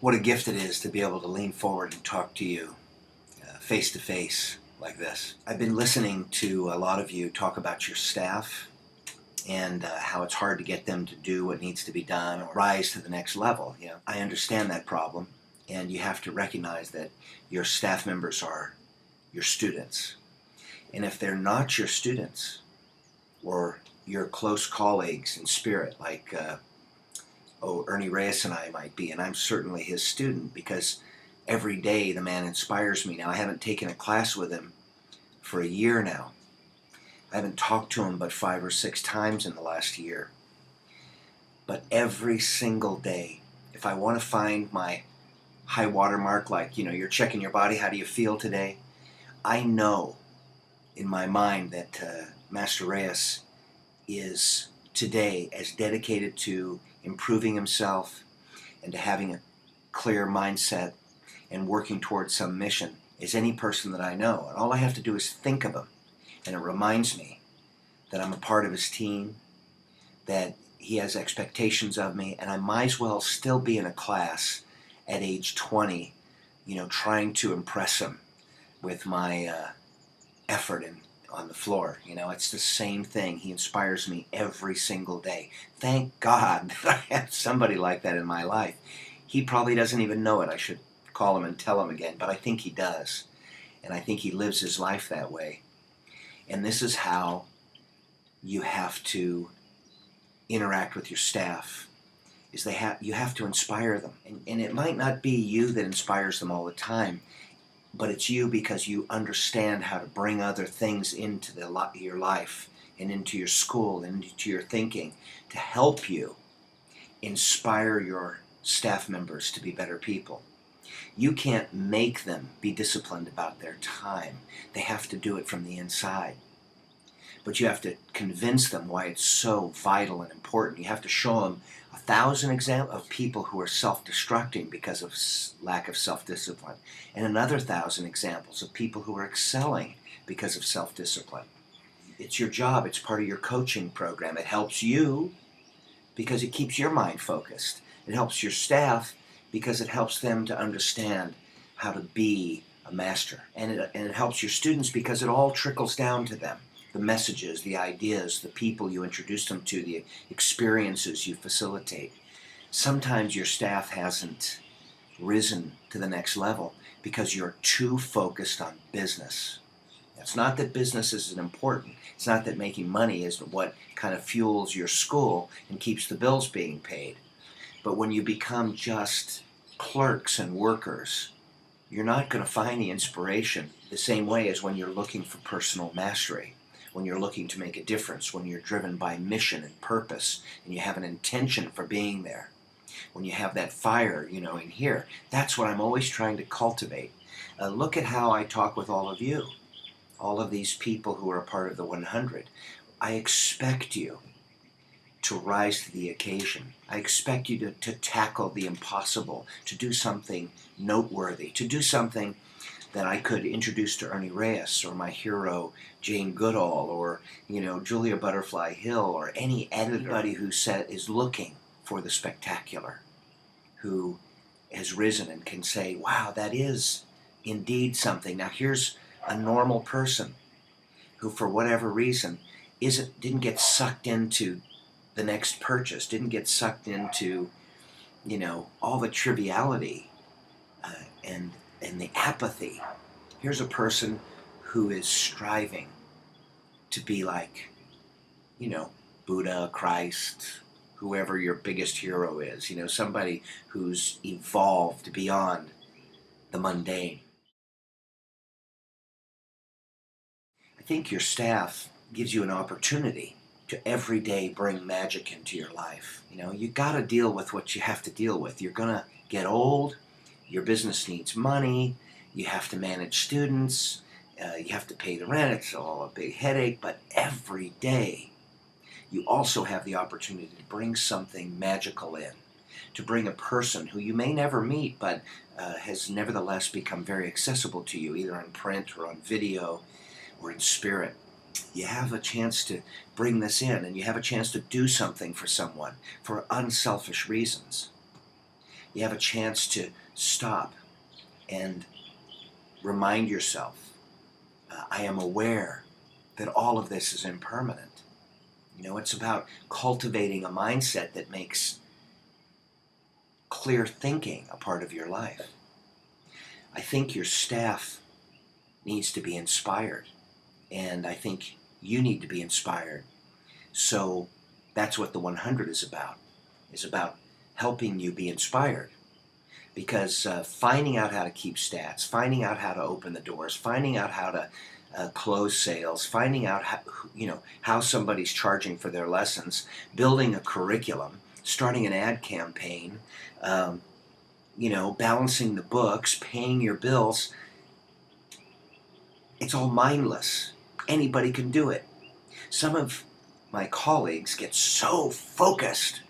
What a gift it is to be able to lean forward and talk to you face to face like this. I've been listening to a lot of you talk about your staff and how it's hard to get them to do what needs to be done or rise to the next level. You know, I understand that problem, and you have to recognize that your staff members are your students. And if they're not your students or your close colleagues in spirit, like Ernie Reyes and I might be, and I'm certainly his student because every day the man inspires me. Now, I haven't taken a class with him for a year now. I haven't talked to him but 5 or 6 times in the last year. But every single day, if I want to find my high water mark, like, you're checking your body, how do you feel today? I know in my mind that Master Reyes is today as dedicated to improving himself and to having a clear mindset and working towards some mission as any person that I know. And all I have to do is think of him, and it reminds me that I'm a part of his team, that he has expectations of me, and I might as well still be in a class at age 20, trying to impress him with my effort on the floor. It's the same thing. He inspires me every single day. Thank God that I have somebody like that in my life. He probably doesn't even know it. I should call him and tell him again, but I think he does. And I think he lives his life that way. And this is how you have to interact with your staff, is you have to inspire them. And it might not be you that inspires them all the time, but it's you because you understand how to bring other things into your life and into your school and into your thinking to help you inspire your staff members to be better people. You can't make them be disciplined about their time. They have to do it from the inside. But you have to convince them why it's so vital and important. You have to show them 1,000 examples of people who are self-destructing because of lack of self-discipline, and another 1,000 examples of people who are excelling because of self-discipline. It's your job. It's part of your coaching program. It helps you because it keeps your mind focused. It helps your staff because it helps them to understand how to be a master. And it helps your students because it all trickles down to them. The messages, the ideas, the people you introduce them to, the experiences you facilitate. Sometimes your staff hasn't risen to the next level because you're too focused on business. It's not that business isn't important. It's not that making money is what kind of fuels your school and keeps the bills being paid. But when you become just clerks and workers, you're not going to find the inspiration the same way as when you're looking for personal mastery. When you're looking to make a difference, when you're driven by mission and purpose, and you have an intention for being there, when you have that fire, in here, that's what I'm always trying to cultivate. Look at how I talk with all of you, all of these people who are a part of the 100. I expect you to rise to the occasion. I expect you to tackle the impossible, to do something noteworthy, to do something that I could introduce to Ernie Reyes or my hero Jane Goodall or Julia Butterfly Hill or anybody who is looking for the spectacular, who has risen and can say, wow, that is indeed something. Now here's a normal person who for whatever reason didn't get sucked into the next purchase, didn't get sucked into all the triviality and the apathy. Here's a person who is striving to be like, Buddha, Christ, whoever your biggest hero is, somebody who's evolved beyond the mundane. I think your staff gives you an opportunity to every day bring magic into your life. You got to deal with what you have to deal with. You're going to get old. Your business needs money. You have to manage students. You have to pay the rent. It's all a big headache. But every day, you also have the opportunity to bring something magical in, to bring a person who you may never meet, but has nevertheless become very accessible to you, either on print or on video or in spirit. You have a chance to bring this in, and you have a chance to do something for someone for unselfish reasons. You have a chance to stop and remind yourself, I am aware that all of this is impermanent. You know, it's about cultivating a mindset that makes clear thinking a part of your life. I think your staff needs to be inspired, and I think you need to be inspired. So that's what the 100 is about helping you be inspired. Because finding out how to keep stats, finding out how to open the doors, finding out how to close sales, finding out how somebody's charging for their lessons, building a curriculum, starting an ad campaign, balancing the books, paying your bills. It's all mindless. Anybody can do it. Some of my colleagues get so focused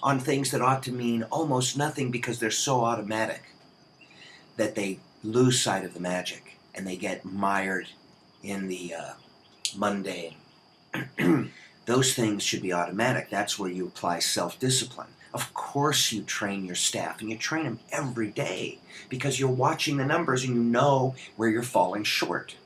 on things that ought to mean almost nothing because they're so automatic that they lose sight of the magic and they get mired in the mundane. Those things should be automatic. That's where you apply self-discipline. Of course you train your staff, and you train them every day because you're watching the numbers and you know where you're falling short.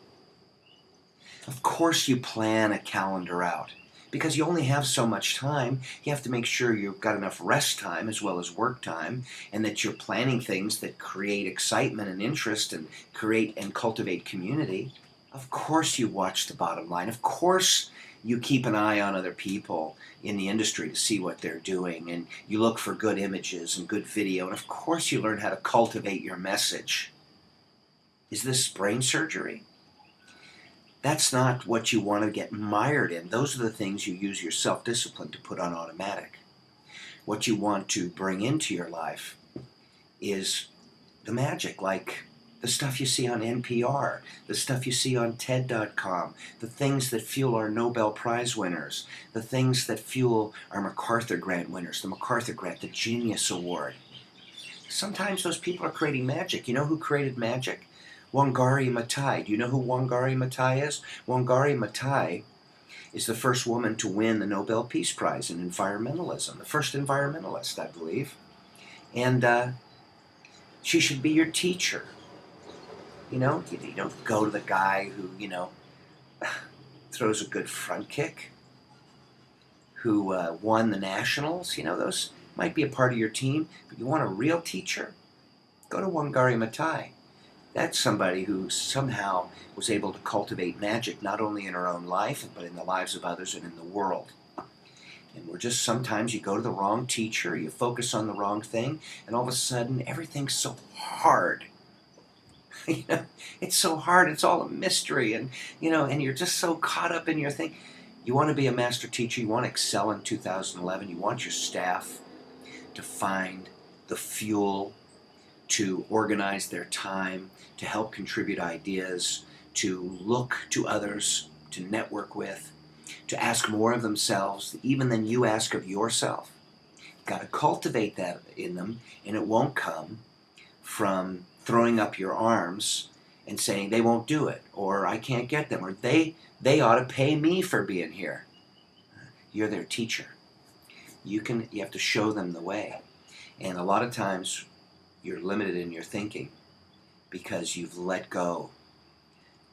Of course you plan a calendar out because you only have so much time. You have to make sure you've got enough rest time as well as work time, and that you're planning things that create excitement and interest and create and cultivate community. Of course you watch the bottom line. Of course you keep an eye on other people in the industry to see what they're doing, and you look for good images and good video, and of course you learn how to cultivate your message. Is this brain surgery? That's not what you want to get mired in. Those are the things you use your self-discipline to put on automatic. What you want to bring into your life is the magic, like the stuff you see on NPR, the stuff you see on TED.com, the things that fuel our Nobel Prize winners, the things that fuel our MacArthur Grant winners, the MacArthur Grant, the Genius Award. Sometimes those people are creating magic. You know who created magic? Wangari Maathai. Do you know who Wangari Maathai is? Wangari Maathai is the first woman to win the Nobel Peace Prize in environmentalism, the first environmentalist, I believe. And she should be your teacher. You don't go to the guy who, throws a good front kick, who won the nationals. Those might be a part of your team, but you want a real teacher? Go to Wangari Maathai. That's somebody who somehow was able to cultivate magic, not only in her own life, but in the lives of others and in the world. And sometimes you go to the wrong teacher, you focus on the wrong thing, and all of a sudden everything's so hard. It's so hard, it's all a mystery, and you're just so caught up in your thing. You want to be a master teacher, you want to excel in 2011, you want your staff to find the fuel to organize their time, to help contribute ideas, to look to others, to network with, to ask more of themselves, even than you ask of yourself. You've got to cultivate that in them, and it won't come from throwing up your arms and saying they won't do it, or I can't get them, or they ought to pay me for being here. You're their teacher. You have to show them the way. And a lot of times you're limited in your thinking because you've let go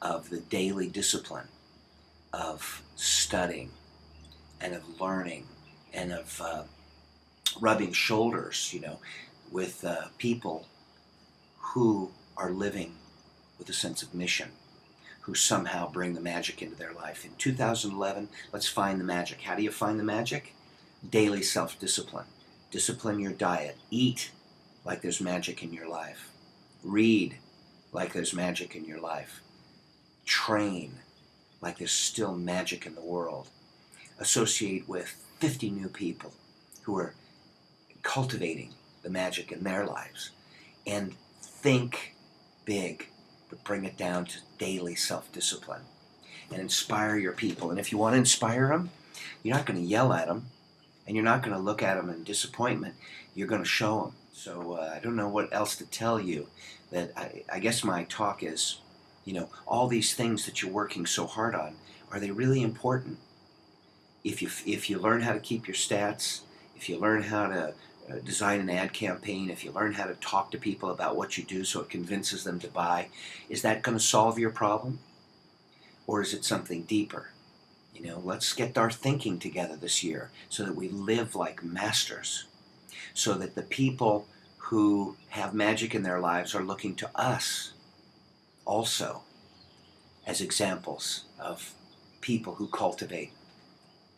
of the daily discipline of studying and of learning and of rubbing shoulders, with people who are living with a sense of mission, who somehow bring the magic into their life. In 2011, let's find the magic. How do you find the magic? Daily self-discipline. Discipline your diet. Eat like there's magic in your life. Read like there's magic in your life. Train like there's still magic in the world. Associate with 50 new people who are cultivating the magic in their lives. And think big, but bring it down to daily self-discipline. And inspire your people. And if you want to inspire them, you're not going to yell at them, and you're not going to look at them in disappointment. You're going to show them. So I don't know what else to tell you. That I guess my talk is, all these things that you're working so hard on, are they really important? If you learn how to keep your stats, if you learn how to design an ad campaign, if you learn how to talk to people about what you do so it convinces them to buy, is that going to solve your problem? Or is it something deeper? You know, let's get our thinking together this year so that we live like masters, so that the people who have magic in their lives are looking to us also as examples of people who cultivate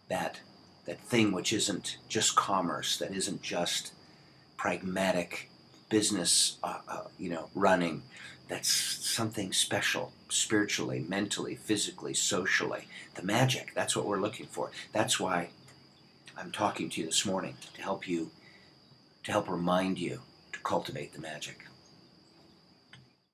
that thing which isn't just commerce, that isn't just pragmatic business, running. That's something special, spiritually, mentally, physically, socially. The magic. That's what we're looking for. That's why I'm talking to you this morning, to help remind you to cultivate the magic.